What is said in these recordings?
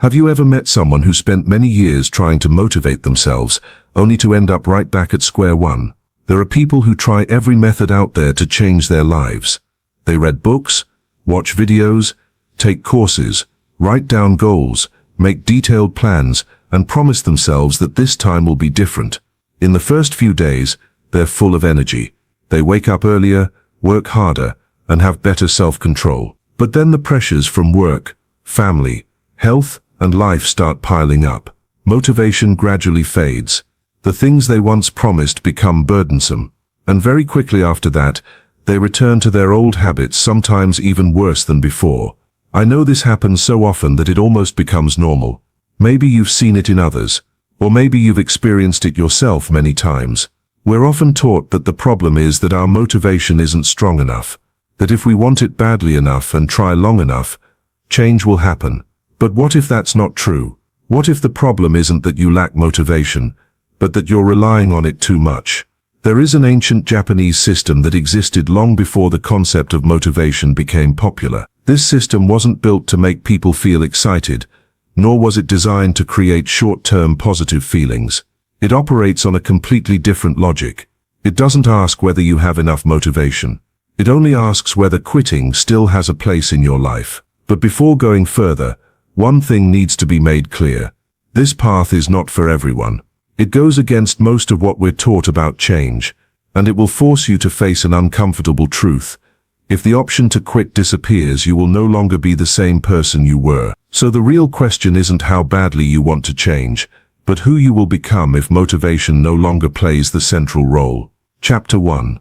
Have you ever met someone who spent many years trying to motivate themselves, only to end up right back at square one? There are people who try every method out there to change their lives. They read books, watch videos, take courses, write down goals, make detailed plans, and promise themselves that this time will be different. In the first few days, they're full of energy. They wake up earlier, work harder, and have better self-control. But then the pressures from work, family, health, and life start piling up. Motivation gradually fades. The things they once promised become burdensome. And very quickly after that, they return to their old habits, sometimes even worse than before. I know this happens so often that it almost becomes normal. Maybe you've seen it in others, or maybe you've experienced it yourself many times. We're often taught that the problem is that our motivation isn't strong enough, that if we want it badly enough and try long enough, change will happen. But what if that's not true? What if the problem isn't that you lack motivation, but that you're relying on it too much? There is an ancient Japanese system that existed long before the concept of motivation became popular. This system wasn't built to make people feel excited, nor was it designed to create short-term positive feelings. It operates on a completely different logic. It doesn't ask whether you have enough motivation. It only asks whether quitting still has a place in your life. But before going further, one thing needs to be made clear. This path is not for everyone. It goes against most of what we're taught about change, and it will force you to face an uncomfortable truth. If the option to quit disappears, you will no longer be the same person you were. So the real question isn't how badly you want to change, but who you will become if motivation no longer plays the central role. Chapter 1.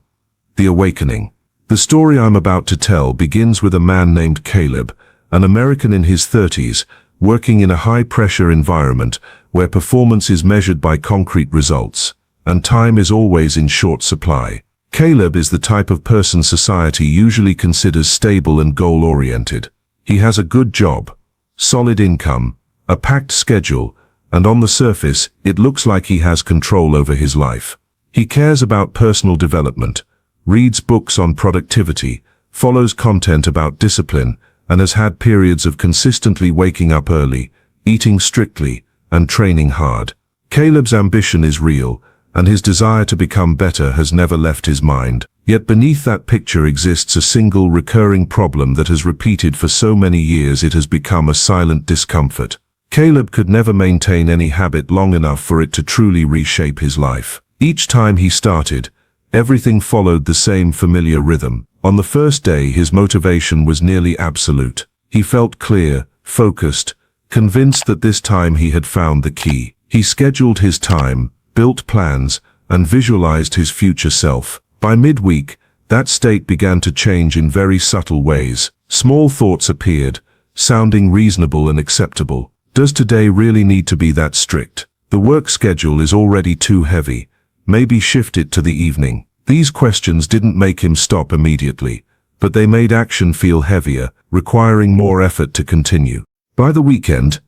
The Awakening. The story I'm about to tell begins with a man named Caleb, an American in his 30s, working in a high-pressure environment where performance is measured by concrete results, and time is always in short supply. Caleb is the type of person society usually considers stable and goal-oriented. He has a good job, solid income, a packed schedule, and on the surface, it looks like he has control over his life. He cares about personal development, reads books on productivity, follows content about discipline, and has had periods of consistently waking up early, eating strictly, and training hard. Caleb's ambition is real, and his desire to become better has never left his mind. Yet beneath that picture exists a single recurring problem that has repeated for so many years it has become a silent discomfort. Caleb could never maintain any habit long enough for it to truly reshape his life. Each time he started, everything followed the same familiar rhythm. On the first day, his motivation was nearly absolute. He felt clear, focused, convinced that this time he had found the key. He scheduled his time, built plans, and visualized his future self. By midweek, that state began to change in very subtle ways. Small thoughts appeared, sounding reasonable and acceptable. Does today really need to be that strict? The work schedule is already too heavy. Maybe shift it to the evening. These questions didn't make him stop immediately, but they made action feel heavier, requiring more effort to continue. By the weekend,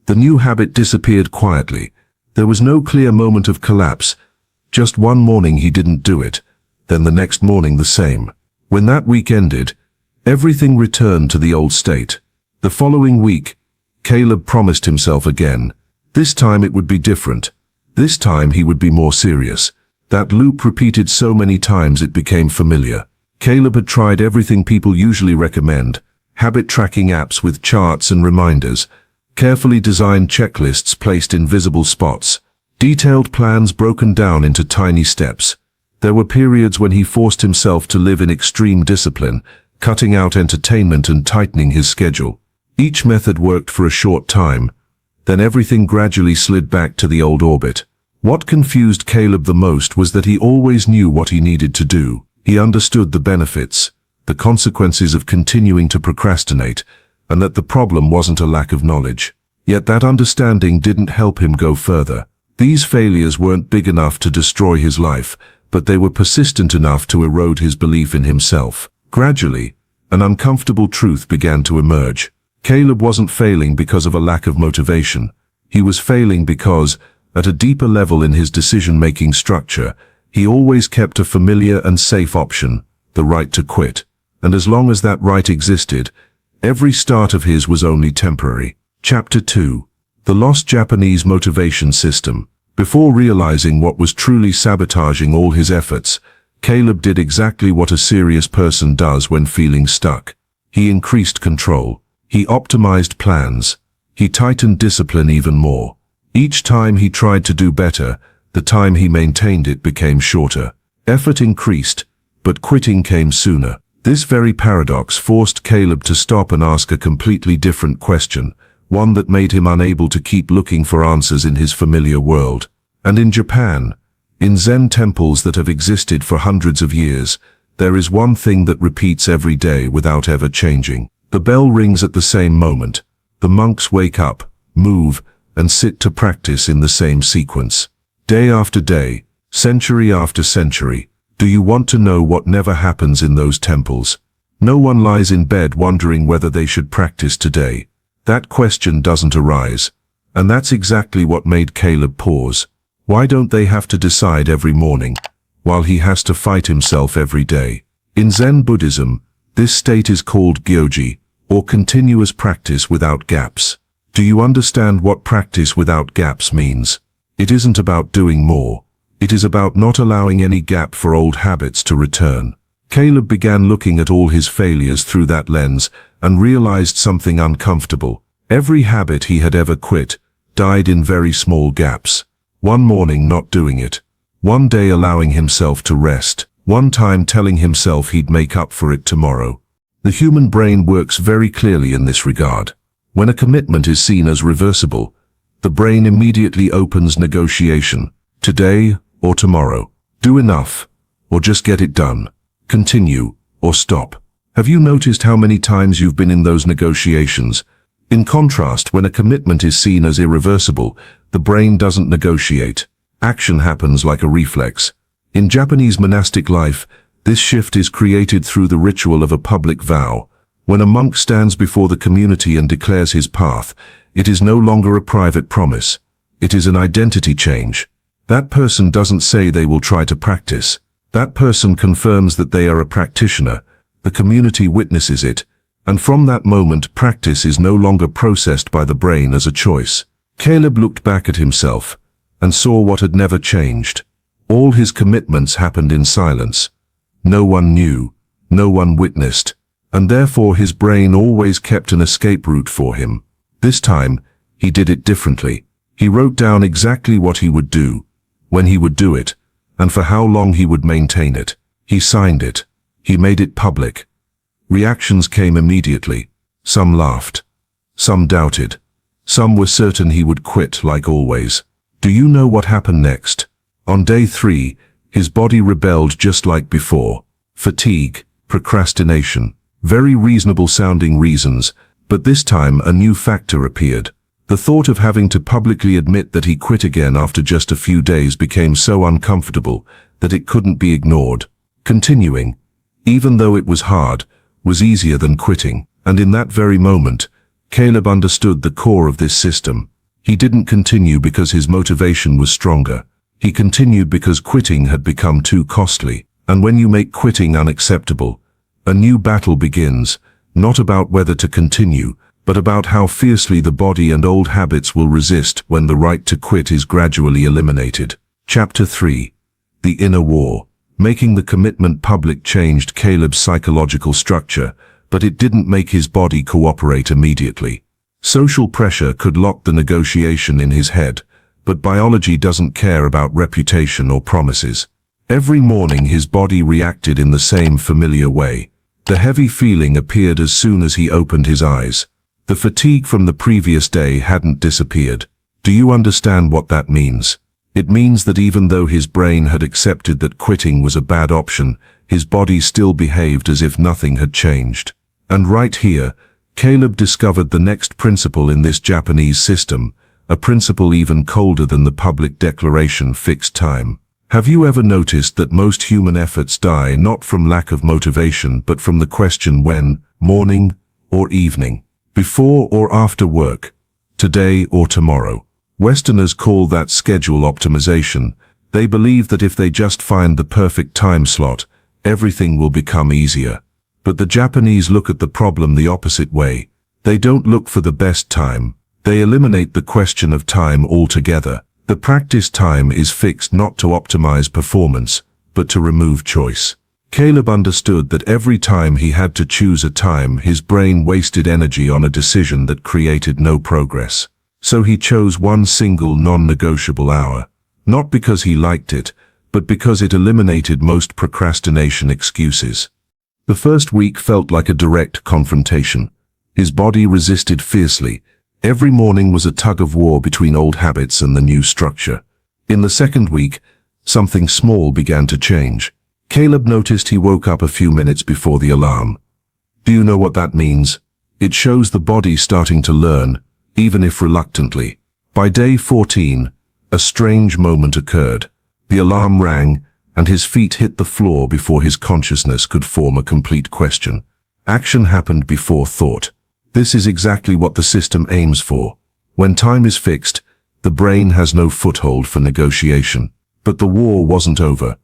the new habit disappeared quietly. There was no clear moment of collapse. Just one morning he didn't do it, then the next morning the same. When that week ended, everything returned to the old state. The following week, Caleb promised himself again. This time it would be different. This time he would be more serious. That loop repeated so many times it became familiar. Caleb had tried everything people usually recommend: habit tracking apps with charts and reminders, carefully designed checklists placed in visible spots, detailed plans broken down into tiny steps. There were periods when he forced himself to live in extreme discipline, cutting out entertainment and tightening his schedule. Each method worked for a short time, then everything gradually slid back to the old orbit. What confused Caleb the most was that he always knew what he needed to do. He understood the benefits, the consequences of continuing to procrastinate, and that the problem wasn't a lack of knowledge. Yet that understanding didn't help him go further. These failures weren't big enough to destroy his life, but they were persistent enough to erode his belief in himself. Gradually, an uncomfortable truth began to emerge. Caleb wasn't failing because of a lack of motivation. He was failing because, at a deeper level in his decision-making structure, he always kept a familiar and safe option, the right to quit. And as long as that right existed, every start of his was only temporary. Chapter 2. The Lost Japanese Motivation System. Before realizing what was truly sabotaging all his efforts, Caleb did exactly what a serious person does when feeling stuck. He increased control. He optimized plans. He tightened discipline even more. Each time he tried to do better, the time he maintained it became shorter. Effort increased, but quitting came sooner. This very paradox forced Caleb to stop and ask a completely different question, one that made him unable to keep looking for answers in his familiar world. And in Japan, in Zen temples that have existed for hundreds of years, there is one thing that repeats every day without ever changing. The bell rings at the same moment. The monks wake up, move, and sit to practice in the same sequence. Day after day, century after century. Do you want to know what never happens in those temples? No one lies in bed wondering whether they should practice today. That question doesn't arise. And that's exactly what made Caleb pause. Why don't they have to decide every morning, while he has to fight himself every day? In Zen Buddhism, this state is called gyoji, or continuous practice without gaps. Do you understand what practice without gaps means? It isn't about doing more. It is about not allowing any gap for old habits to return. Caleb began looking at all his failures through that lens and realized something uncomfortable. Every habit he had ever quit died in very small gaps. One morning not doing it. One day allowing himself to rest. One time telling himself he'd make up for it tomorrow. The human brain works very clearly in this regard. When a commitment is seen as reversible, the brain immediately opens negotiation. Today or tomorrow. Do enough, or just get it done. Continue, or stop. Have you noticed how many times you've been in those negotiations? In contrast, when a commitment is seen as irreversible, the brain doesn't negotiate. Action happens like a reflex. In Japanese monastic life, this shift is created through the ritual of a public vow. When a monk stands before the community and declares his path, it is no longer a private promise. It is an identity change. That person doesn't say they will try to practice. That person confirms that they are a practitioner. The community witnesses it. And from that moment, practice is no longer processed by the brain as a choice. Caleb looked back at himself and saw what had never changed. All his commitments happened in silence. No one knew, no one witnessed, and therefore his brain always kept an escape route for him. This time, he did it differently. He wrote down exactly what he would do, when he would do it, and for how long he would maintain it. He signed it. He made it public. Reactions came immediately. Some laughed. Some doubted. Some were certain he would quit like always. Do you know what happened next? On day 3, his body rebelled just like before. Fatigue, procrastination, very reasonable sounding reasons, but this time a new factor appeared. The thought of having to publicly admit that he quit again after just a few days became so uncomfortable that it couldn't be ignored. Continuing, even though it was hard, was easier than quitting, and in that very moment, Caleb understood the core of this system. He didn't continue because his motivation was stronger. He continued because quitting had become too costly. And when you make quitting unacceptable, a new battle begins, not about whether to continue, but about how fiercely the body and old habits will resist when the right to quit is gradually eliminated. Chapter 3. The Inner War. Making the commitment public changed Caleb's psychological structure, but it didn't make his body cooperate immediately. Social pressure could lock the negotiation in his head, but biology doesn't care about reputation or promises. Every morning his body reacted in the same familiar way. The heavy feeling appeared as soon as he opened his eyes. The fatigue from the previous day hadn't disappeared. Do you understand what that means? It means that even though his brain had accepted that quitting was a bad option, his body still behaved as if nothing had changed. And right here, Caleb discovered the next principle in this Japanese system, a principle even colder than the public declaration fixed time. Have you ever noticed that most human efforts die not from lack of motivation but from the question when, morning or evening, before or after work, today or tomorrow? Westerners call that schedule optimization. They believe that if they just find the perfect time slot, everything will become easier. But the Japanese look at the problem the opposite way. They don't look for the best time. They eliminate the question of time altogether. The practice time is fixed not to optimize performance, but to remove choice. Caleb understood that every time he had to choose a time, his brain wasted energy on a decision that created no progress. So he chose one single non-negotiable hour, not because he liked it, but because it eliminated most procrastination excuses. The first week felt like a direct confrontation. His body resisted fiercely. Every morning was a tug-of-war between old habits and the new structure. In the second week, something small began to change. Caleb noticed he woke up a few minutes before the alarm. Do you know what that means? It shows the body starting to learn, even if reluctantly. By day 14, a strange moment occurred. The alarm rang, and his feet hit the floor before his consciousness could form a complete question. Action happened before thought. This is exactly what the system aims for. When time is fixed, the brain has no foothold for negotiation. But the war wasn't over.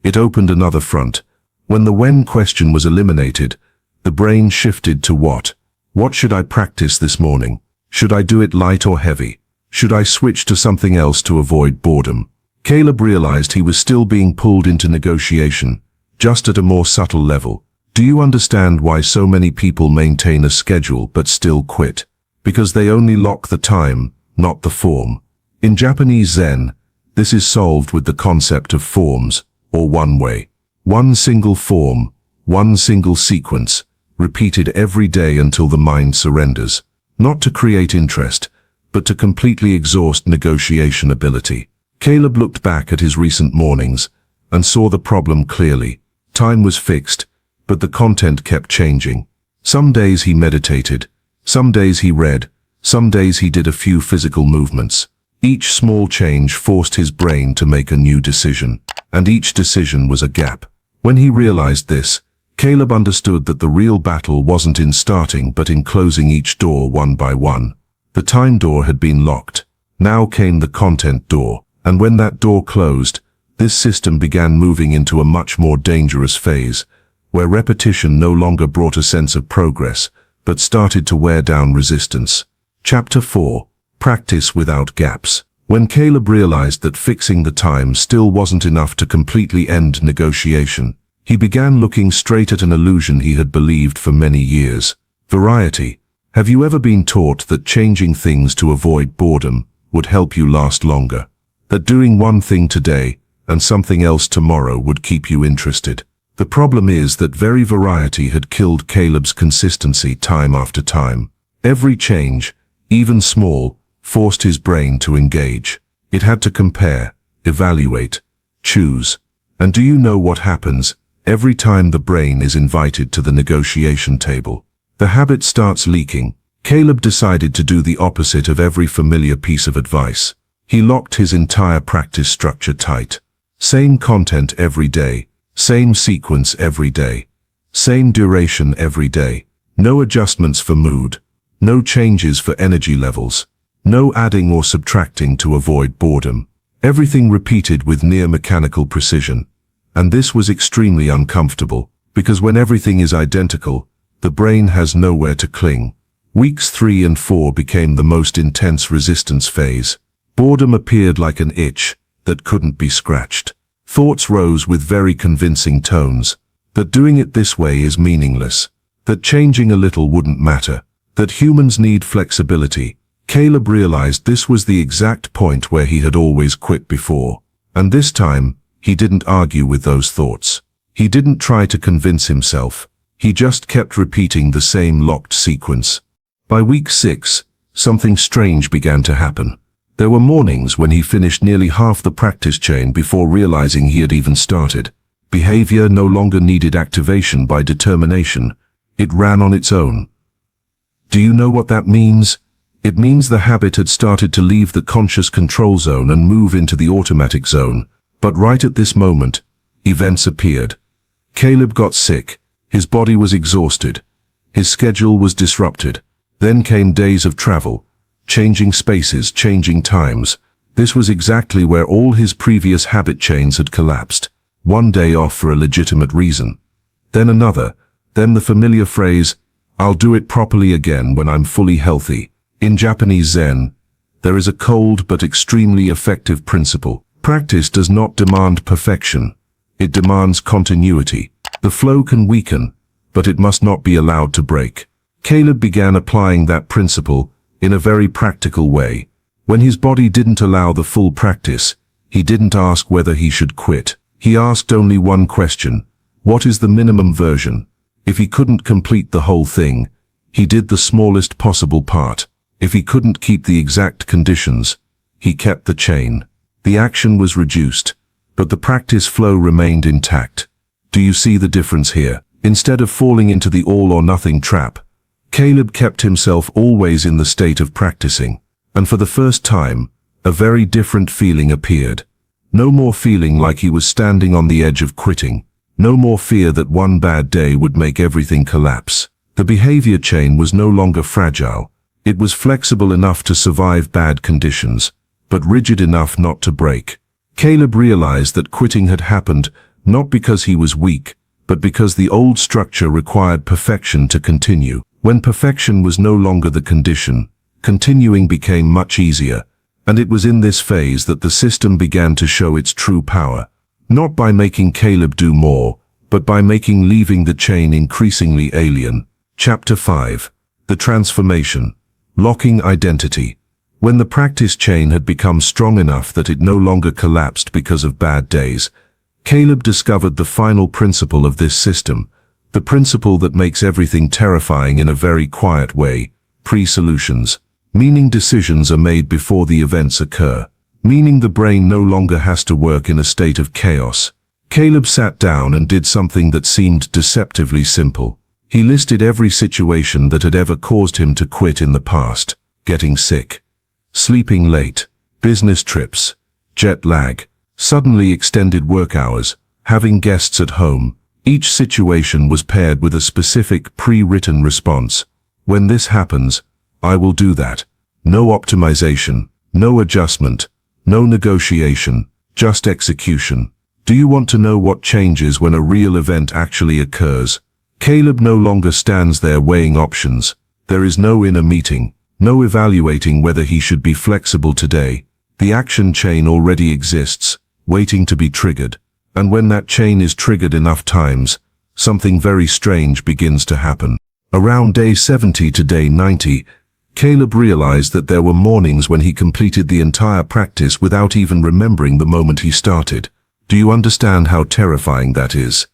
It opened another front. When the when question was eliminated, the brain shifted to what? What should I practice this morning? Should I do it light or heavy? Should I switch to something else to avoid boredom? Caleb realized he was still being pulled into negotiation, just at a more subtle level. Do you understand why so many people maintain a schedule but still quit? Because they only lock the time, not the form. In Japanese Zen, this is solved with the concept of forms, or one way. One single form, one single sequence, repeated every day until the mind surrenders. Not to create interest, but to completely exhaust negotiation ability. Caleb looked back at his recent mornings and saw the problem clearly. Time was fixed, but the content kept changing. Some days he meditated, some days he read, some days he did a few physical movements. Each small change forced his brain to make a new decision, and each decision was a gap. When he realized this, Caleb understood that the real battle wasn't in starting but in closing each door one by one. The time door had been locked. Now came the content door. And when that door closed, this system began moving into a much more dangerous phase, where repetition no longer brought a sense of progress, but started to wear down resistance. Chapter 4. Practice without gaps. When Caleb realized that fixing the time still wasn't enough to completely end negotiation, he began looking straight at an illusion he had believed for many years. Variety. Have you ever been taught that changing things to avoid boredom would help you last longer? That doing one thing today and something else tomorrow would keep you interested? The problem is that very variety had killed Caleb's consistency time after time. Every change, even small, forced his brain to engage. It had to compare, evaluate, choose. And do you know what happens every time the brain is invited to the negotiation table? The habit starts leaking. Caleb decided to do the opposite of every familiar piece of advice. He locked his entire practice structure tight. Same content every day, same sequence every day, same duration every day. No adjustments for mood, no changes for energy levels, no adding or subtracting to avoid boredom. Everything repeated with near mechanical precision. And this was extremely uncomfortable, because when everything is identical, the brain has nowhere to cling. Weeks 3 and 4 became the most intense resistance phase. Boredom appeared like an itch that couldn't be scratched. Thoughts rose with very convincing tones, that doing it this way is meaningless, that changing a little wouldn't matter, that humans need flexibility. Caleb realized this was the exact point where he had always quit before. And this time, he didn't argue with those thoughts. He didn't try to convince himself. He just kept repeating the same locked sequence. By week 6, something strange began to happen. There were mornings when he finished nearly half the practice chain before realizing he had even started. Behavior no longer needed activation by determination. It ran on its own. Do you know what that means? It means the habit had started to leave the conscious control zone and move into the automatic zone. But right at this moment, events appeared. Caleb got sick. His body was exhausted. His schedule was disrupted. Then came days of travel. Changing spaces, changing times. This was exactly where all his previous habit chains had collapsed. One day off for a legitimate reason. Then another. Then the familiar phrase, "I'll do it properly again when I'm fully healthy." In Japanese Zen, there is a cold but extremely effective principle. Practice does not demand perfection. It demands continuity. The flow can weaken, but it must not be allowed to break. Caleb began applying that principle in a very practical way. When his body didn't allow the full practice, he didn't ask whether he should quit. He asked only one question: what is the minimum version? If he couldn't complete the whole thing, he did the smallest possible part. If he couldn't keep the exact conditions, he kept the chain. The action was reduced, but the practice flow remained intact. Do you see the difference here? Instead of falling into the all-or-nothing trap, Caleb kept himself always in the state of practicing. And for the first time, a very different feeling appeared. No more feeling like he was standing on the edge of quitting. No more fear that one bad day would make everything collapse. The behavior chain was no longer fragile. It was flexible enough to survive bad conditions, but rigid enough not to break. Caleb realized that quitting had happened not because he was weak, but because the old structure required perfection to continue. When perfection was no longer the condition, continuing became much easier, and it was in this phase that the system began to show its true power. Not by making Caleb do more, but by making leaving the chain increasingly alien. Chapter 5. The Transformation. Locking Identity. When the practice chain had become strong enough that it no longer collapsed because of bad days, Caleb discovered the final principle of this system, the principle that makes everything terrifying in a very quiet way: pre-solutions. Meaning decisions are made before the events occur. Meaning the brain no longer has to work in a state of chaos. Caleb sat down and did something that seemed deceptively simple. He listed every situation that had ever caused him to quit in the past: getting sick, sleeping late, business trips, jet lag, suddenly extended work hours, having guests at home. Each situation was paired with a specific pre-written response. When this happens, I will do that. No optimization, no adjustment, no negotiation, just execution. Do you want to know what changes when a real event actually occurs? Caleb no longer stands there weighing options. There is no inner meeting, no evaluating whether he should be flexible today. The action chain already exists, waiting to be triggered. And when that chain is triggered enough times, something very strange begins to happen. Around day 70 to day 90, Caleb realized that there were mornings when he completed the entire practice without even remembering the moment he started. Do you understand how terrifying that is?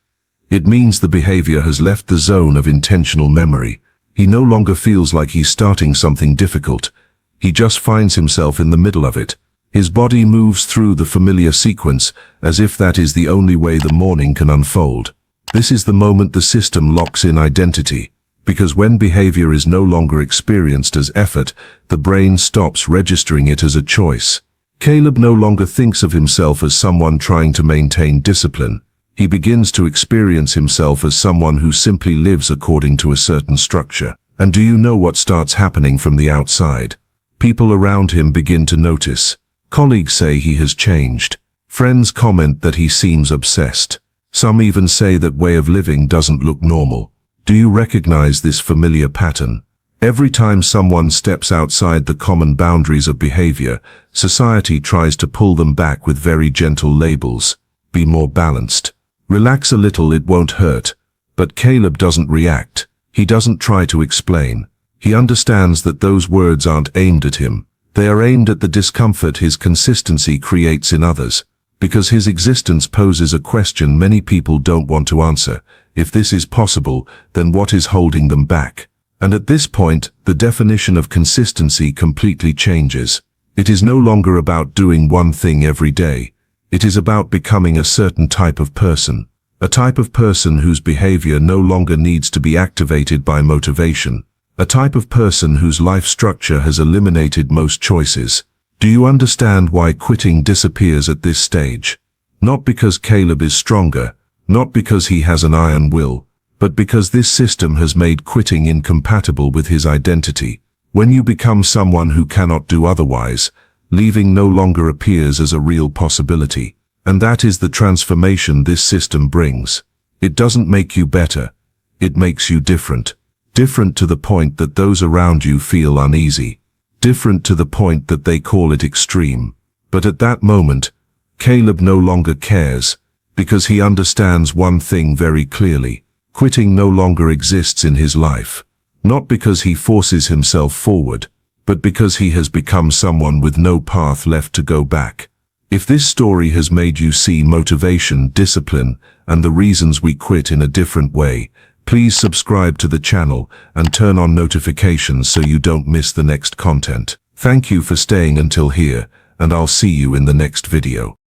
It means the behavior has left the zone of intentional memory. He no longer feels like he's starting something difficult. He just finds himself in the middle of it. His body moves through the familiar sequence as if that is the only way the morning can unfold. This is the moment the system locks in identity. Because when behavior is no longer experienced as effort, the brain stops registering it as a choice. Caleb no longer thinks of himself as someone trying to maintain discipline. He begins to experience himself as someone who simply lives according to a certain structure. And do you know what starts happening from the outside? People around him begin to notice. Colleagues say he has changed. Friends comment that he seems obsessed. Some even say that way of living doesn't look normal. Do you recognize this familiar pattern? Every time someone steps outside the common boundaries of behavior, society tries to pull them back with very gentle labels. Be more balanced. Relax a little, it won't hurt. But Caleb doesn't react. He doesn't try to explain. He understands that those words aren't aimed at him. They are aimed at the discomfort his consistency creates in others. Because his existence poses a question many people don't want to answer. If this is possible, then what is holding them back? And at this point, the definition of consistency completely changes. It is no longer about doing one thing every day. It is about becoming a certain type of person. A type of person whose behavior no longer needs to be activated by motivation. A type of person whose life structure has eliminated most choices. Do you understand why quitting disappears at this stage? Not because Caleb is stronger, not because he has an iron will, but because this system has made quitting incompatible with his identity. When you become someone who cannot do otherwise, leaving no longer appears as a real possibility. And that is the transformation this system brings. It doesn't make you better. It makes you different. Different to the point that those around you feel uneasy. different to the point that they call it extreme. But at that moment, Caleb no longer cares, because he understands one thing very clearly. Quitting no longer exists in his life, not because he forces himself forward, but because he has become someone with no path left to go back. If this story has made you see motivation, discipline, and the reasons we quit in a different way, please subscribe to the channel and turn on notifications so you don't miss the next content. Thank you for staying until here, and I'll see you in the next video.